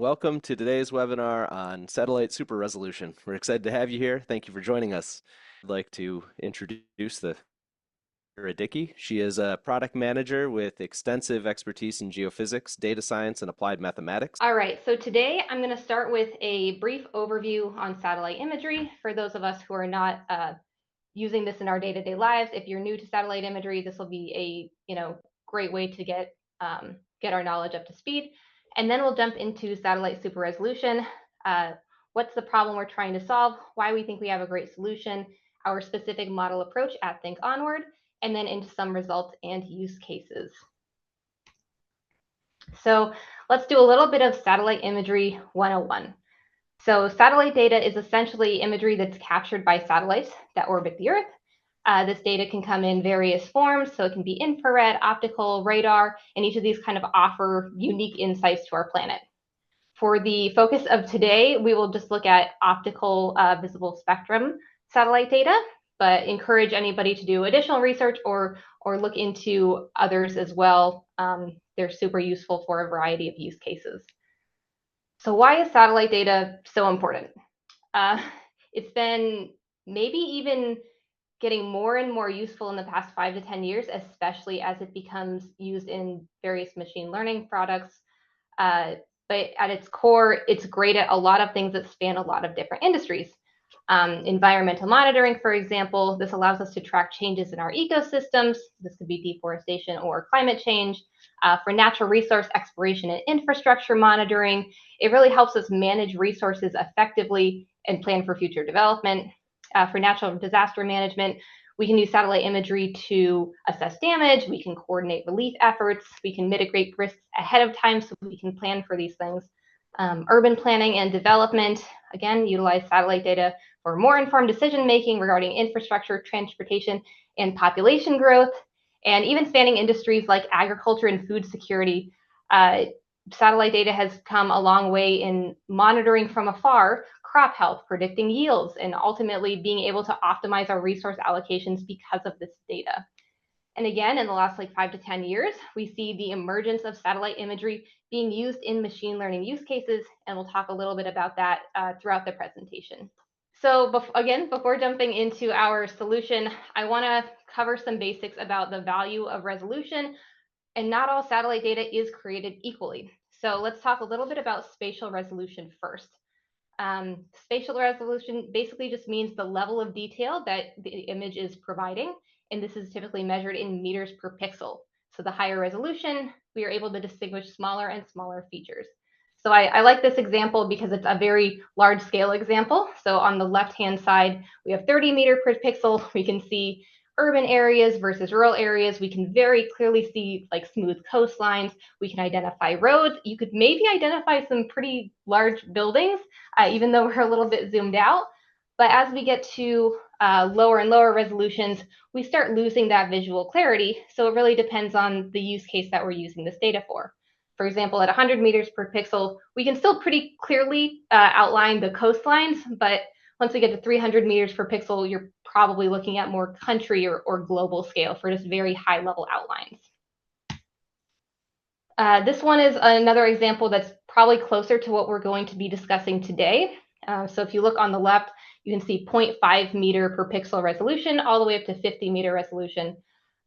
Welcome to today's webinar on satellite super resolution. We're excited to have you here. Thank you for joining us. I'd like to introduce the Dickey. She is a product manager with extensive expertise in geophysics, data science, and applied mathematics. All right, so today I'm going to start with a brief overview on satellite imagery for those of us who are not using this in our day-to-day lives. If you're new to satellite imagery, this will be a great way to get our knowledge up to speed. And then we'll jump into satellite super resolution. What's the problem we're trying to solve? Why we think we have a great solution? Our specific model approach at ThinkOnward, and then into some results and use cases. So let's do a little bit of satellite imagery 101. So satellite data is essentially imagery that's captured by satellites that orbit the Earth. This data can come in various forms, so it can be infrared, optical, radar, and each of these kind of offer unique insights to our planet. For the focus of today, we will just look at optical visible spectrum satellite data, but encourage anybody to do additional research or look into others as well. They're super useful for a variety of use cases. So why is satellite data so important? It's been maybe even getting more and more useful in the past 5 to 10 years, especially as it becomes used in various machine learning products. But at its core, it's great at a lot of things that span a lot of different industries. Environmental monitoring, for example, this allows us to track changes in our ecosystems. This could be deforestation or climate change. For natural resource exploration and infrastructure monitoring, it really helps us manage resources effectively and plan for future development. For natural disaster management, we can use satellite imagery to assess damage, we can coordinate relief efforts, we can mitigate risks ahead of time so we can plan for these things. Urban planning and development, again, utilize satellite data for more informed decision-making regarding infrastructure, transportation, and population growth, and even spanning industries like agriculture and food security. Satellite data has come a long way in monitoring from afar crop health, predicting yields, and ultimately being able to optimize our resource allocations because of this data. And again, in the last 5 to 10 years, we see the emergence of satellite imagery being used in machine learning use cases, and we'll talk a little bit about that throughout the presentation. So before jumping into our solution, I want to cover some basics about the value of resolution, and not all satellite data is created equally. So let's talk a little bit about spatial resolution first. Spatial resolution basically just means the level of detail that the image is providing, and this is typically measured in meters per pixel. So the higher resolution, we are able to distinguish smaller and smaller features. So I like this example because it's a very large scale example. So on the left-hand side, we have 30 meters per pixel. We can see urban areas versus rural areas. We can very clearly see smooth coastlines. We can identify roads. You could maybe identify some pretty large buildings, even though we're a little bit zoomed out. But as we get to lower and lower resolutions, we start losing that visual clarity. So it really depends on the use case that we're using this data for. For example, at 100 meters per pixel, we can still pretty clearly outline the coastlines, but once we get to 300 meters per pixel, you're probably looking at more country or global scale for just very high level outlines. This one is another example that's probably closer to what we're going to be discussing today. So if you look on the left, you can see 0.5 meter per pixel resolution all the way up to 50 meter resolution.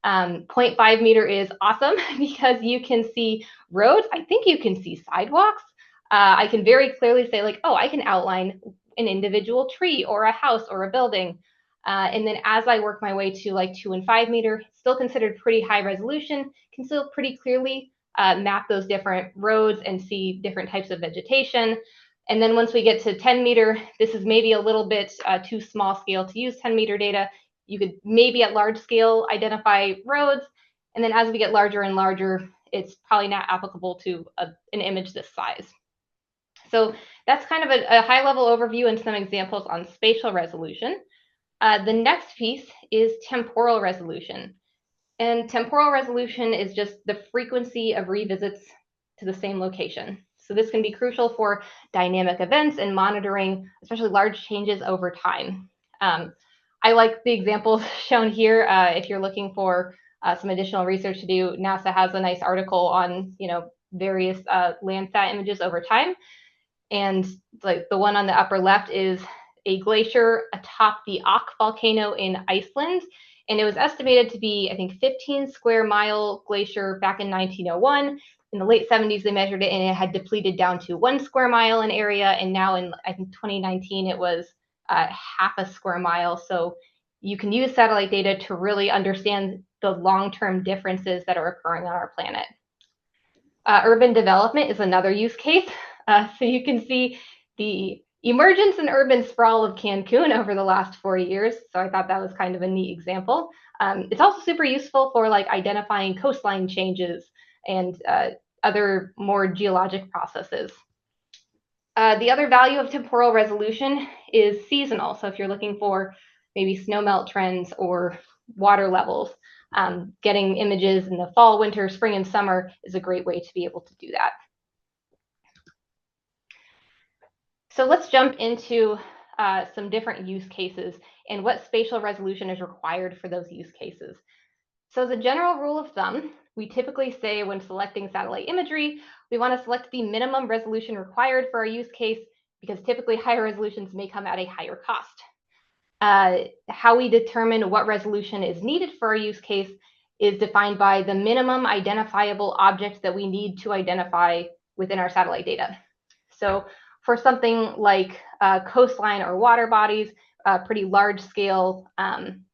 0.5 meter is awesome because you can see roads. I think you can see sidewalks. I can very clearly say oh, I can outline an individual tree or a house or a building. And then as I work my way to 2 and 5 meter, still considered pretty high resolution, can still pretty clearly map those different roads and see different types of vegetation. And then once we get to 10 meter, this is maybe a little bit too small scale to use 10 meter data. You could maybe at large scale identify roads. And then as we get larger and larger, it's probably not applicable to an image this size. So that's kind of a high level overview and some examples on spatial resolution. The next piece is temporal resolution. And temporal resolution is just the frequency of revisits to the same location. So this can be crucial for dynamic events and monitoring, especially large changes over time. I like the examples shown here. If you're looking for some additional research to do, NASA has a nice article on various Landsat images over time. And like the one on the upper left is a glacier atop the Auk volcano in Iceland. And it was estimated to be, I think, 15 square mile glacier back in 1901. In the late 70s, they measured it and it had depleted down to 1 square mile in area. And now in, I think, 2019, it was half a square mile. So you can use satellite data to really understand the long-term differences that are occurring on our planet. Urban development is another use case. So you can see the emergence and urban sprawl of Cancun over the last 40 years. So I thought that was kind of a neat example. It's also super useful for like identifying coastline changes and other more geologic processes. The other value of temporal resolution is seasonal. So if you're looking for maybe snowmelt trends or water levels, getting images in the fall, winter, spring, and summer is a great way to be able to do that. So let's jump into some different use cases and what spatial resolution is required for those use cases. So as a general rule of thumb, we typically say when selecting satellite imagery, we want to select the minimum resolution required for our use case because typically higher resolutions may come at a higher cost. How we determine what resolution is needed for our use case is defined by the minimum identifiable objects that we need to identify within our satellite data. So for something like coastline or water bodies, pretty large scale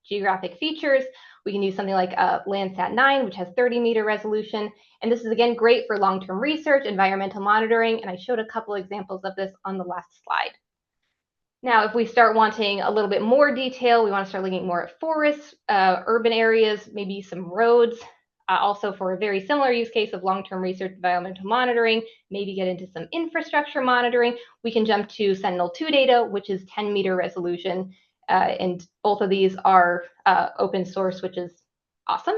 geographic features, we can use something like Landsat 9, which has 30-meter resolution. And this is, again, great for long-term research, environmental monitoring, and I showed a couple examples of this on the last slide. Now, if we start wanting a little bit more detail, we want to start looking more at forests, urban areas, maybe some roads. Also for a very similar use case of long-term research, environmental monitoring, maybe get into some infrastructure monitoring, we can jump to Sentinel-2 data, which is 10-meter resolution. And both of these are open source, which is awesome.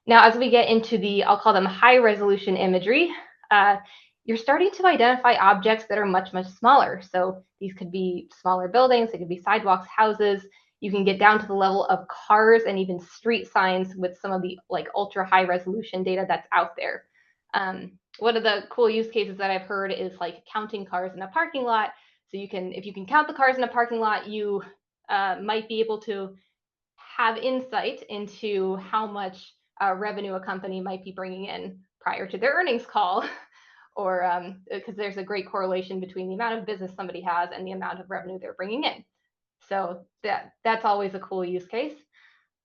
Now, as we get into the, I'll call them high resolution imagery, you're starting to identify objects that are much, much smaller. So these could be smaller buildings, they could be sidewalks, houses. You can get down to the level of cars and even street signs with some of the like ultra high resolution data that's out there. One of the cool use cases that I've heard is like counting cars in a parking lot. So you can, if you can count the cars in a parking lot, you might be able to have insight into how much revenue a company might be bringing in prior to their earnings call, or because there's a great correlation between the amount of business somebody has and the amount of revenue they're bringing in. So that's always a cool use case.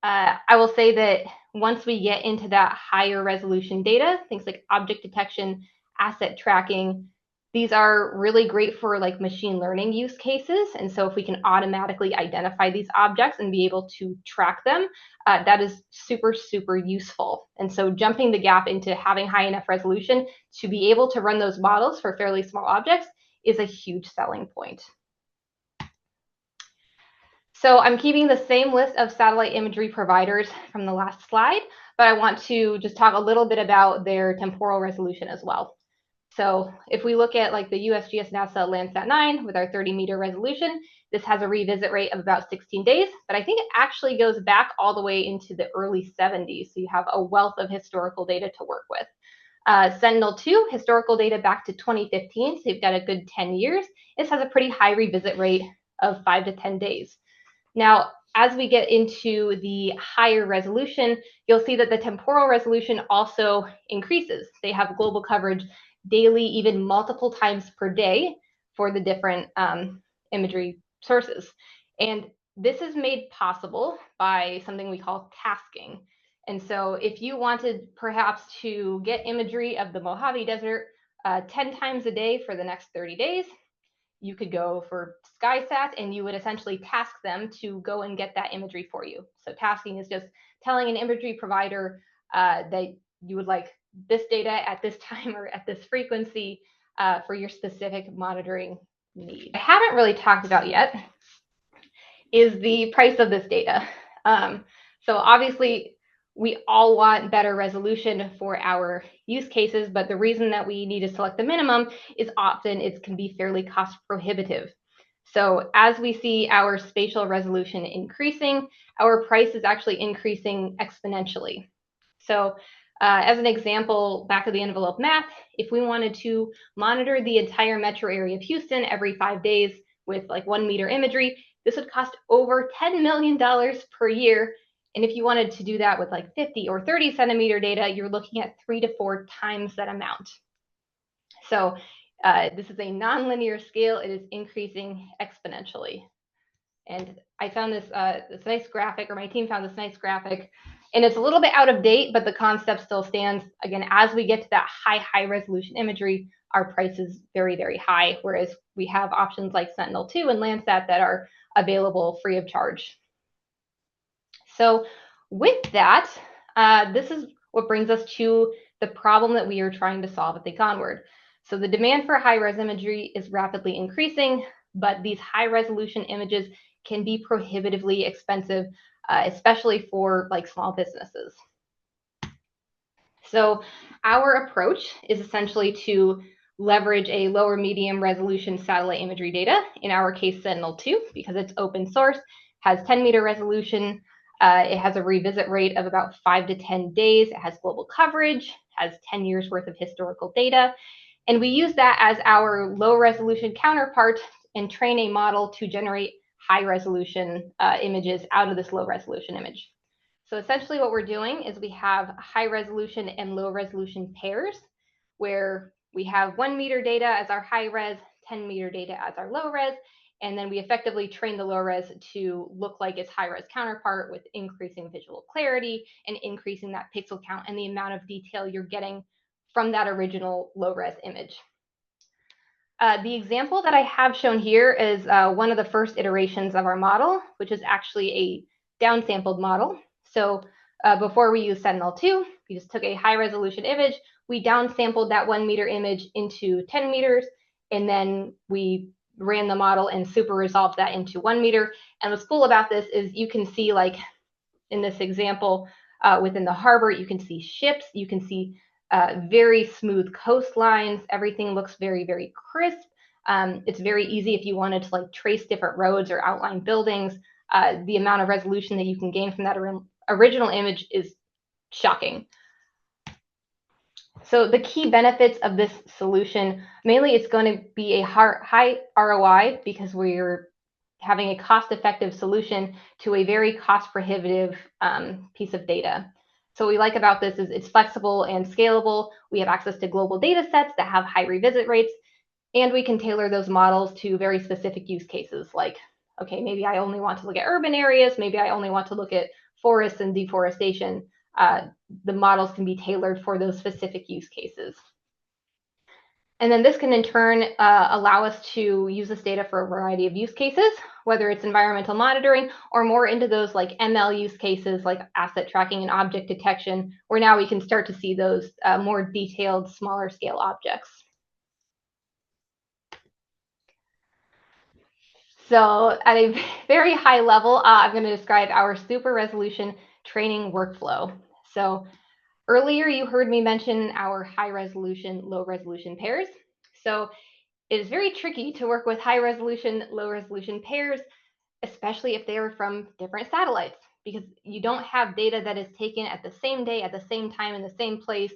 I will say that once we get into that higher resolution data, things like object detection, asset tracking, these are really great for like machine learning use cases. And so if we can automatically identify these objects and be able to track them, that is super, super useful. And so jumping the gap into having high enough resolution to be able to run those models for fairly small objects is a huge selling point. So I'm keeping the same list of satellite imagery providers from the last slide, but I want to just talk a little bit about their temporal resolution as well. So if we look at like the USGS NASA Landsat 9 with our 30-meter resolution, this has a revisit rate of about 16 days, but I think it actually goes back all the way into the early 70s. So you have a wealth of historical data to work with. Sentinel-2, historical data back to 2015, so you've got a good 10 years. This has a pretty high revisit rate of 5 to 10 days. Now, as we get into the higher resolution, you'll see that the temporal resolution also increases. They have global coverage daily, even multiple times per day for the different imagery sources. And this is made possible by something we call tasking. And so if you wanted perhaps to get imagery of the Mojave Desert 10 times a day for the next 30 days, you could go for SkySat and you would essentially task them to go and get that imagery for you. So tasking is just telling an imagery provider that you would like this data at this time or at this frequency for your specific monitoring need. I haven't really talked about yet is the price of this data. So obviously we all want better resolution for our use cases, but the reason that we need to select the minimum is often it can be fairly cost prohibitive. So as we see our spatial resolution increasing, our price is actually increasing exponentially. So As an example, back of the envelope math, if we wanted to monitor the entire metro area of Houston every 5 days with like 1 meter imagery, this would cost over $10 million per year. And if you wanted to do that with like 50 or 30 centimeter data, you're looking at 3 to 4 times that amount. So this is a nonlinear scale. It is increasing exponentially. And I found this nice graphic, or my team found this nice graphic, and it's a little bit out of date, but the concept still stands. Again, as we get to that high resolution imagery, our price is very, very high, whereas we have options like Sentinel-2 and Landsat that are available free of charge. So with that, this is what brings us to the problem that we are trying to solve at ThinkOnward. So the demand for high-res imagery is rapidly increasing, but these high-resolution images can be prohibitively expensive, especially for like small businesses. So our approach is essentially to leverage a lower medium resolution satellite imagery data, in our case Sentinel-2, because it's open source, has 10-meter resolution, it has a revisit rate of about 5 to 10 days, it has global coverage, has 10 years worth of historical data, and we use that as our low resolution counterpart and train a model to generate high resolution images out of this low resolution image. So essentially what we're doing is we have high resolution and low resolution pairs where we have 1 meter data as our high res, 10-meter data as our low res, and then we effectively train the low res to look like its high res counterpart with increasing visual clarity and increasing that pixel count and the amount of detail you're getting from that original low res image. The example that I have shown here is one of the first iterations of our model, which is actually a downsampled model. So before we used Sentinel-2, we just took a high resolution image, we downsampled that 1 meter image into 10 meters, and then we ran the model and super resolved that into 1 meter. And what's cool about this is you can see, like in this example, within the harbor, you can see ships, you can see very smooth coastlines. Everything looks very, very crisp. It's very easy if you wanted to like trace different roads or outline buildings. The amount of resolution that you can gain from that original image is shocking. So the key benefits of this solution, mainly it's going to be a high ROI because we're having a cost-effective solution to a very cost-prohibitive piece of data. So what we like about this is it's flexible and scalable. We have access to global data sets that have high revisit rates, and we can tailor those models to very specific use cases like, okay, maybe I only want to look at urban areas, maybe I only want to look at forests and deforestation. The models can be tailored for those specific use cases. And then this can in turn allow us to use this data for a variety of use cases, whether it's environmental monitoring or more into those like ML use cases like asset tracking and object detection, where now we can start to see those more detailed, smaller scale objects. So at a very high level, I'm going to describe our super resolution training workflow. So earlier, you heard me mention our high resolution, low resolution pairs. So it is very tricky to work with high resolution, low resolution pairs, especially if they are from different satellites, because you don't have data that is taken at the same day, at the same time, in the same place,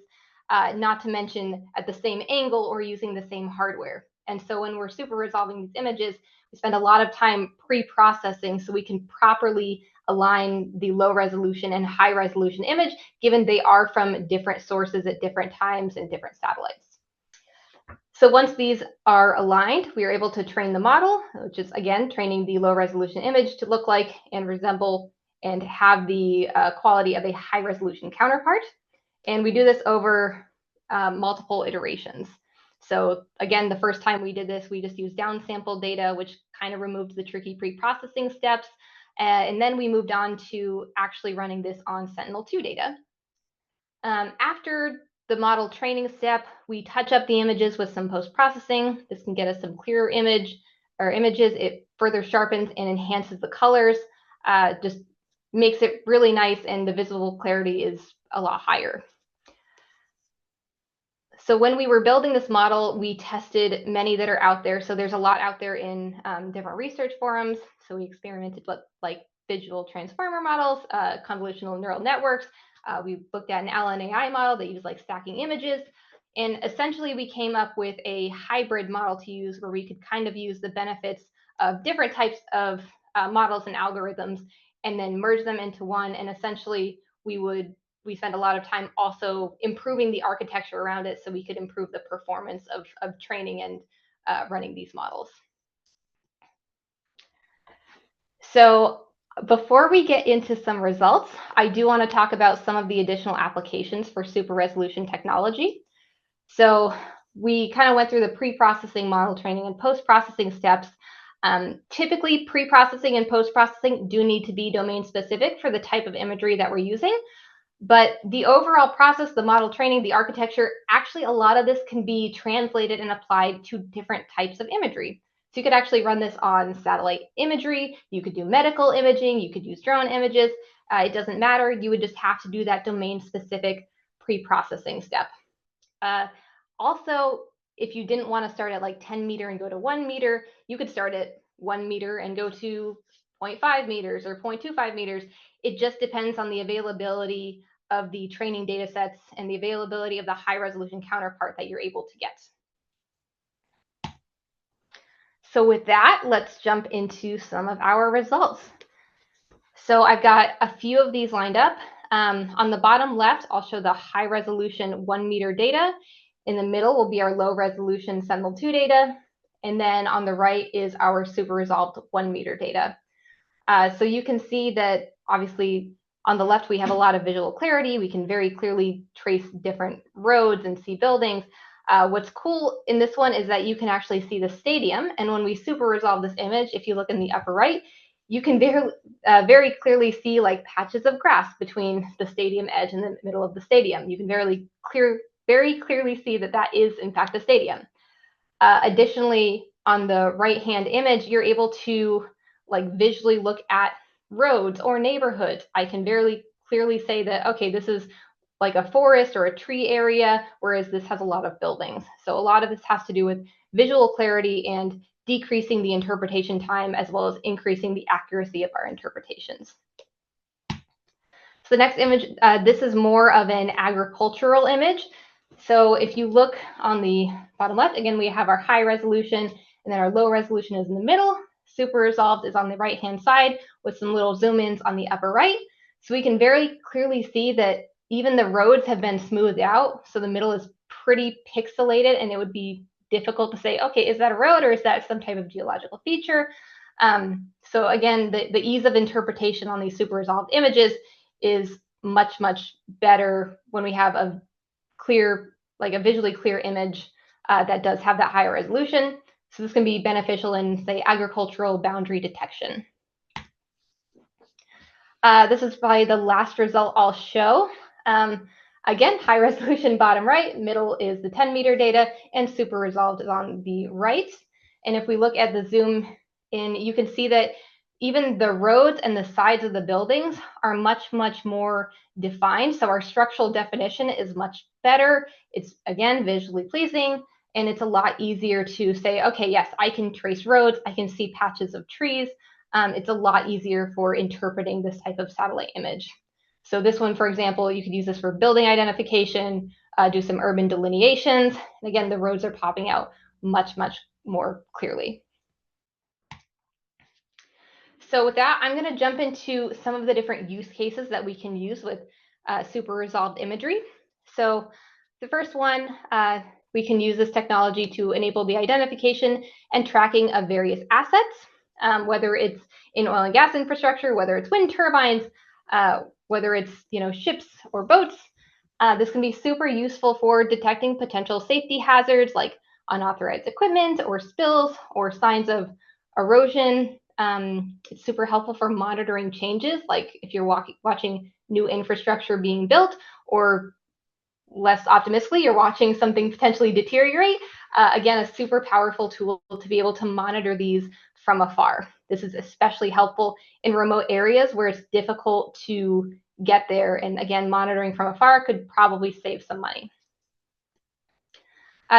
not to mention at the same angle or using the same hardware. And so when we're super resolving these images, we spend a lot of time pre-processing so we can properly align the low resolution and high resolution image, given they are from different sources at different times and different satellites. So once these are aligned, we are able to train the model, which is again training the low resolution image to look like and resemble and have the quality of a high resolution counterpart. And we do this over multiple iterations. So again, the first time we did this, we just used downsample data, which kind of removed the tricky pre-processing steps. And then we moved on to actually running this on Sentinel-2 data. After the model training step, we touch up the images with some post-processing. This can get us some clearer images. It further sharpens and enhances the colors, just makes it really nice, and the visual clarity is a lot higher. So when we were building this model, we tested many that are out there. So there's a lot out there in different research forums. So we experimented with like visual transformer models, convolutional neural networks, We looked at an LNAI model that used like stacking images. And essentially, we came up with a hybrid model to use where we could kind of use the benefits of different types of models and algorithms and then merge them into one. And essentially, we spent a lot of time also improving the architecture around it so we could improve the performance of training and running these models. So before we get into some results, I do want to talk about some of the additional applications for super resolution technology. So we kind of went through the pre-processing, model training, and post-processing steps. Typically, pre-processing and post-processing do need to be domain specific for the type of imagery that we're using. But the overall process, the model training, the architecture, actually a lot of this can be translated and applied to different types of imagery. So you could actually run this on satellite imagery. You could do medical imaging. You could use drone images. It doesn't matter. You would just have to do that domain-specific pre-processing step. Also, if you didn't want to start at like 10 meter and go to 1 meter, you could start at 1 meter and go to 0.5 meters or 0.25 meters. It just depends on the availability of the training data sets and the availability of the high resolution counterpart that you're able to get. So with that, let's jump into some of our results. So I've got a few of these lined up. On the bottom left, I'll show the high resolution 1 meter data. In the middle will be our low resolution Sentinel-2 data. And then on the right is our super resolved 1 meter data. So you can see that obviously on the left, we have a lot of visual clarity. We can very clearly trace different roads and see buildings. What's cool in this one is that you can actually see the stadium. And when we super resolve this image, if you look in the upper right, you can very clearly see like patches of grass between the stadium edge and the middle of the stadium. You can very clearly see that that is in fact the stadium. Additionally, on the right-hand image, you're able to like visually look at roads or neighborhoods. I can very clearly say that, okay, this is like a forest or a tree area, whereas this has a lot of buildings. So a lot of this has to do with visual clarity and decreasing the interpretation time as well as increasing the accuracy of our interpretations. So the next image, this is more of an agricultural image. So if you look on the bottom left, again, we have our high resolution and then our low resolution is in the middle. Super resolved is on the right-hand side with some little zoom ins on the upper right. So we can very clearly see that even the roads have been smoothed out. So the middle is pretty pixelated and it would be difficult to say, okay, is that a road or is that some type of geological feature? So again, the ease of interpretation on these super resolved images is much, much better when we have a clear, like a visually clear image that does have that higher resolution. So this can be beneficial in, say, agricultural boundary detection. This is probably the last result I'll show. Again, high resolution bottom right, middle is the 10 meter data, and super resolved is on the right. And if we look at the zoom in, you can see that even the roads and the sides of the buildings are much, much more defined. So our structural definition is much better. It's, again, visually pleasing, and it's a lot easier to say, okay, yes, I can trace roads, I can see patches of trees. It's a lot easier for interpreting this type of satellite image. So this one, for example, you could use this for building identification, do some urban delineations. And again, the roads are popping out much, much more clearly. So with that, I'm going to jump into some of the different use cases that we can use with super resolved imagery. So the first one, we can use this technology to enable the identification and tracking of various assets, whether it's in oil and gas infrastructure, whether it's wind turbines, whether it's ships or boats. This can be super useful for detecting potential safety hazards like unauthorized equipment or spills or signs of erosion. It's super helpful for monitoring changes, like if you're watching new infrastructure being built, or less optimistically, you're watching something potentially deteriorate. Again, a super powerful tool to be able to monitor these from afar. This is especially helpful in remote areas where it's difficult to get there. And again, monitoring from afar could probably save some money.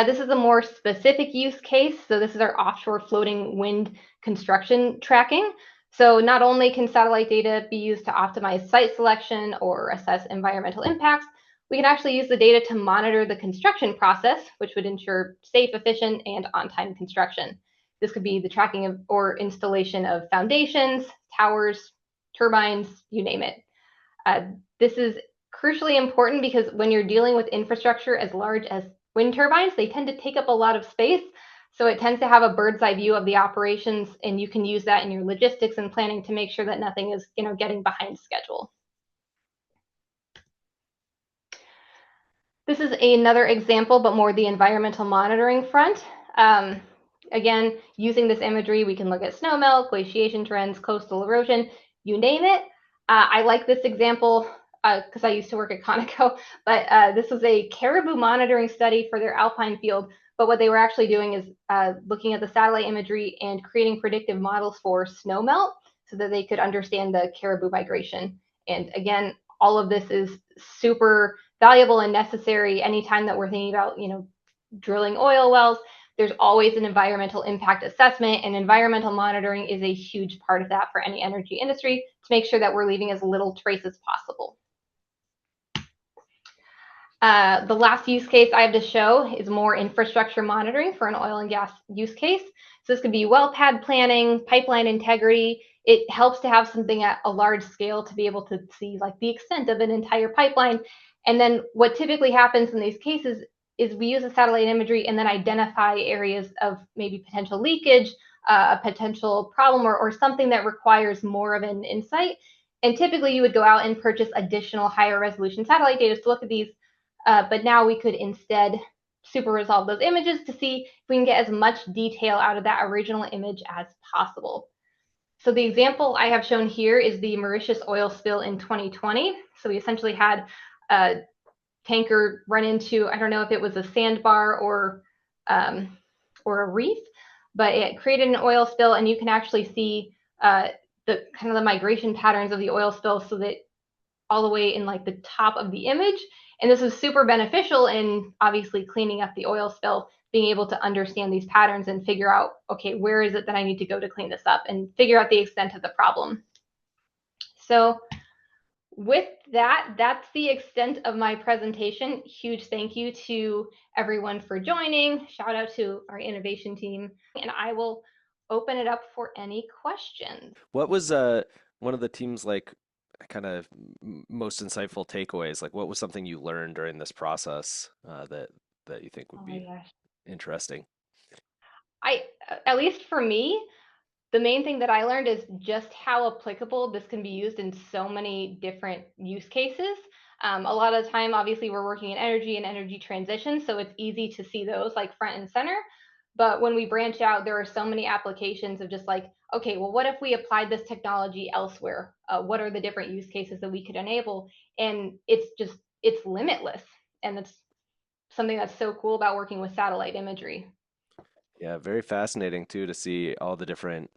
This is a more specific use case. So this is our offshore floating wind construction tracking. So not only can satellite data be used to optimize site selection or assess environmental impacts, we can actually use the data to monitor the construction process, which would ensure safe, efficient, and on-time construction. This could be the tracking of or installation of foundations, towers, turbines, you name it. Uh, this is crucially important because when you're dealing with infrastructure as large as wind turbines, they tend to take up a lot of space. So it tends to have a bird's eye view of the operations, and you can use that in your logistics and planning to make sure that nothing is, getting behind schedule. This is another example, but more the environmental monitoring front. Um, Again, using this imagery, we can look at snowmelt, glaciation trends, coastal erosion, you name it. I like this example because I used to work at Conoco, but this was a caribou monitoring study for their alpine field. But what they were actually doing is looking at the satellite imagery and creating predictive models for snowmelt so that they could understand the caribou migration. And again, all of this is super valuable and necessary anytime that we're thinking about, drilling oil wells. There's always an environmental impact assessment, and environmental monitoring is a huge part of that for any energy industry to make sure that we're leaving as little trace as possible. The last use case I have to show is more infrastructure monitoring for an oil and gas use case. So this could be well pad planning, pipeline integrity. It helps to have something at a large scale to be able to see like the extent of an entire pipeline. And then what typically happens in these cases is we use the satellite imagery and then identify areas of maybe potential leakage, a potential problem, or something that requires more of an insight. And typically you would go out and purchase additional higher resolution satellite data to look at these, but now we could instead super resolve those images to see if we can get as much detail out of that original image as possible. So the example I have shown here is the Mauritius oil spill in 2020. So we essentially had a tanker run into, I don't know if it was a sandbar or a reef, but it created an oil spill, and you can actually see the kind of the migration patterns of the oil spill so that all the way in like the top of the image. And this is super beneficial in obviously cleaning up the oil spill, being able to understand these patterns and figure out, okay, where is it that I need to go to clean this up and figure out the extent of the problem. So with that, that's the extent of my presentation. Huge thank you to everyone for joining. Shout out to our innovation team. And I will open it up for any questions. What was one of the team's like kind of most insightful takeaways? Like, what was something you learned during this process that you think Oh would my be gosh. interesting? At least for me, the main thing that I learned is just how applicable this can be used in so many different use cases. A lot of the time, obviously, we're working in energy and energy transition, so it's easy to see those like front and center. But when we branch out, there are so many applications of just like, okay, well, what if we applied this technology elsewhere? What are the different use cases that we could enable? And it's limitless. And that's something that's so cool about working with satellite imagery. Yeah, very fascinating too to see all the different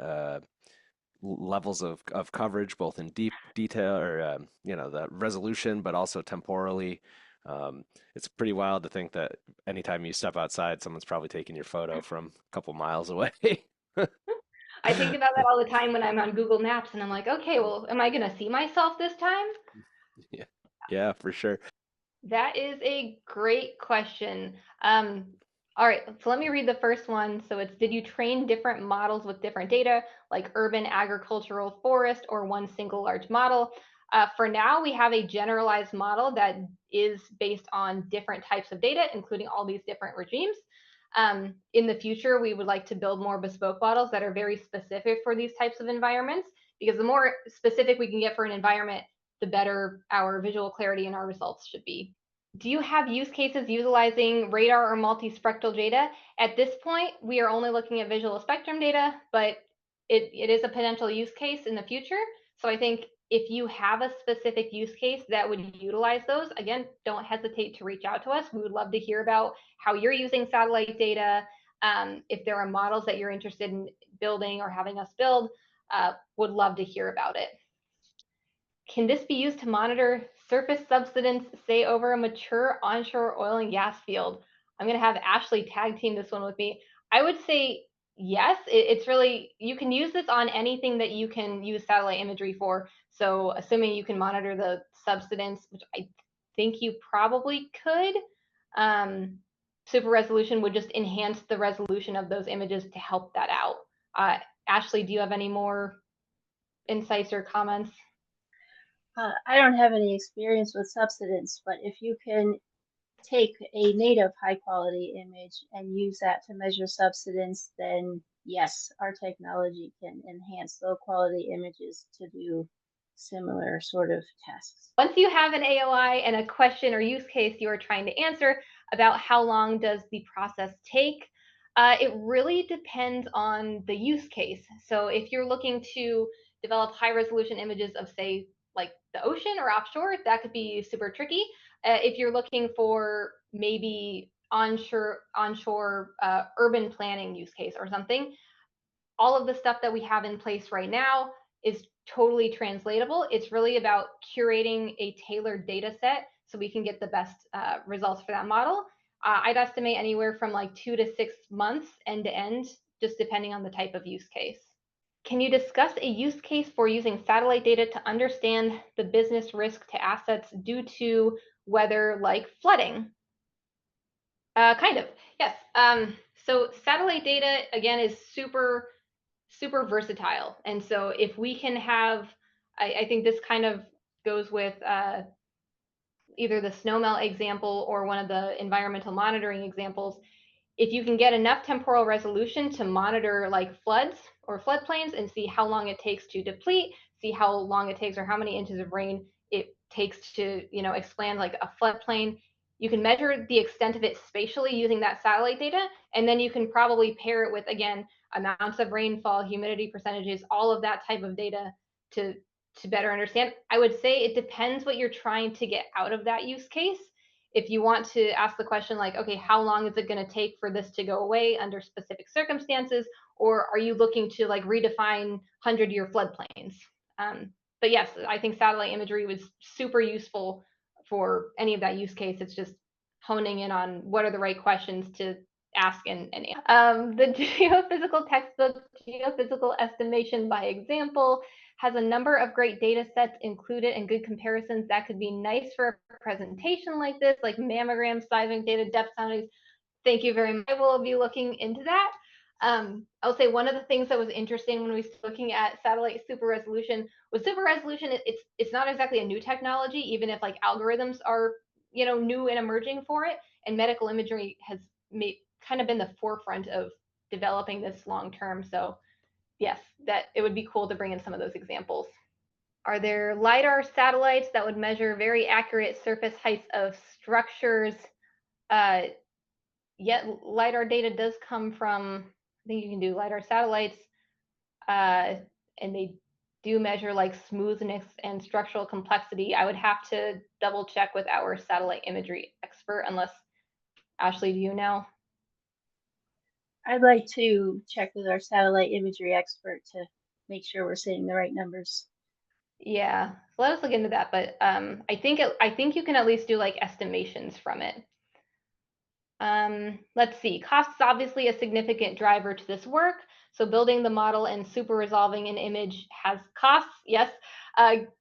levels of coverage, both in deep detail or the resolution, but also temporally. It's pretty wild to think that anytime you step outside, someone's probably taking your photo from a couple miles away. I think about that all the time when I'm on Google Maps and I'm like, okay, well, am I going to see myself this time? Yeah, yeah, for sure. That is a great question. All right, so let me read the first one. So it's, did you train different models with different data, like urban, agricultural, forest, or one single large model? For now, we have a generalized model that is based on different types of data, including all these different regimes. In the future, we would like to build more bespoke models that are very specific for these types of environments, because the more specific we can get for an environment, the better our visual clarity and our results should be. Do you have use cases utilizing radar or multispectral data? At this point, we are only looking at visual spectrum data, but it is a potential use case in the future. So I think if you have a specific use case that would utilize those, again, don't hesitate to reach out to us. We would love to hear about how you're using satellite data. If there are models that you're interested in building or having us build, would love to hear about it. Can this be used to monitor surface subsidence, say over a mature onshore oil and gas field? I'm going to have Ashley tag team this one with me. I would say yes, it's really, you can use this on anything that you can use satellite imagery for. So assuming you can monitor the subsidence, which I think you probably could, um, super resolution would just enhance the resolution of those images to help that out. Ashley, do you have any more insights or comments? I don't have any experience with subsidence, but if you can take a native high quality image and use that to measure subsidence, then yes, our technology can enhance low quality images to do similar sort of tasks. Once you have an AOI and a question or use case you are trying to answer about how long does the process take, it really depends on the use case. So if you're looking to develop high resolution images of, say, like the ocean or offshore, that could be super tricky. If you're looking for maybe onshore urban planning use case or something, all of the stuff that we have in place right now is totally translatable. It's really about curating a tailored data set so we can get the best results for that model. I'd estimate anywhere from like 2 to 6 months end to end, just depending on the type of use case. Can you discuss a use case for using satellite data to understand the business risk to assets due to weather like flooding? Kind of, yes. So satellite data, again, is super versatile. And so if we can have, I think this kind of goes with either the snowmelt example or one of the environmental monitoring examples. If you can get enough temporal resolution to monitor like floods or floodplains and see how long it takes to deplete, see how long it takes or how many inches of rain it takes to, expand like a floodplain, you can measure the extent of it spatially using that satellite data, and then you can probably pair it with, again, amounts of rainfall, humidity percentages, all of that type of data to better understand. I would say it depends what you're trying to get out of that use case. If you want to ask the question like, okay, how long is it going to take for this to go away under specific circumstances, or are you looking to like redefine 100-year floodplains? But yes, I think satellite imagery was super useful for any of that use case. It's just honing in on what are the right questions to ask and the geophysical textbook, Geophysical Estimation by Example, has a number of great data sets included and good comparisons that could be nice for a presentation like this, like mammograms, seismic data, depth soundings. Thank you very much. I will be looking into that. I will say one of the things that was interesting when we were looking at satellite super resolution was super resolution. It's not exactly a new technology, even if like algorithms are new and emerging for it. And medical imagery has kind of been the forefront of developing this long term. So yes, that it would be cool to bring in some of those examples. Are there LiDAR satellites that would measure very accurate surface heights of structures? Yet LiDAR data does come from, I think you can do LiDAR satellites, and they do measure like smoothness and structural complexity. I would have to double check with our satellite imagery expert, unless, Ashley, do you know? I'd like to check with our satellite imagery expert to make sure we're seeing the right numbers. Yeah, so let us look into that. But I think you can at least do like estimations from it. Let's see. Cost is obviously a significant driver to this work. So building the model and super resolving an image has costs. Yes.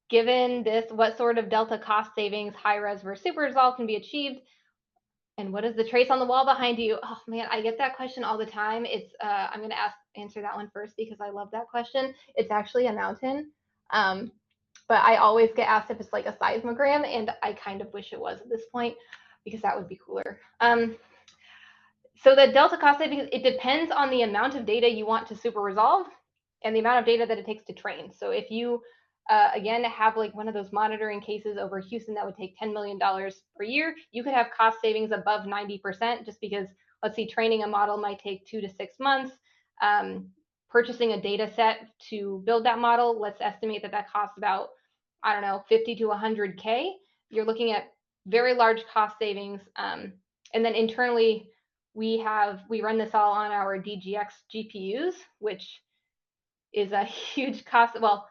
Given this, what sort of delta cost savings, high res versus super resolve, can be achieved? And what is the trace on the wall behind you? Oh man, I get that question all the time. I'm going to answer that one first because I love that question. It's actually a mountain. But I always get asked if it's like a seismogram, and I kind of wish it was at this point because that would be cooler. So the delta cost savings, it depends on the amount of data you want to super resolve and the amount of data that it takes to train. So if you, again, have like one of those monitoring cases over Houston that would take $10 million per year, you could have cost savings above 90% just because, let's see, training a model might take 2 to 6 months. Purchasing a data set to build that model, let's estimate that that costs about, I don't know, 50 to 100K. You're looking at very large cost savings. And then internally, we run this all on our DGX GPUs, which is a huge cost. Well,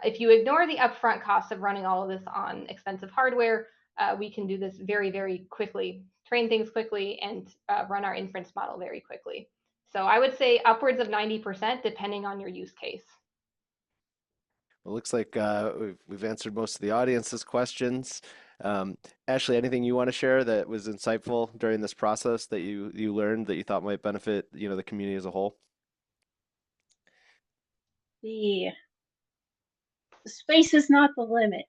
if you ignore the upfront cost of running all of this on expensive hardware, we can do this very, very quickly, train things quickly, and run our inference model very quickly. So I would say upwards of 90% depending on your use case. Well, it looks like we've answered most of the audience's questions. Ashley, anything you want to share that was insightful during this process that you learned that you thought might benefit, the community as a whole? The space is not the limit.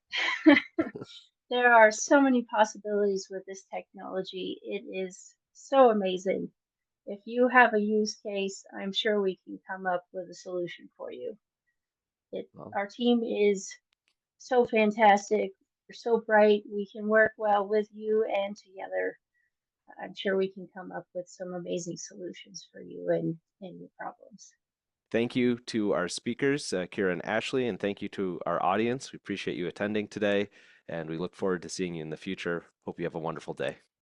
There are so many possibilities with this technology. It is so amazing. If you have a use case, I'm sure we can come up with a solution for you. Well, Our team is so fantastic. You're so bright. We can work well with you and together. I'm sure we can come up with some amazing solutions for you and your problems. thank you to our speakers, Kira and Ashley, and thank you to our audience. We appreciate you attending today, and we look forward to seeing you in the future. Hope you have a wonderful day.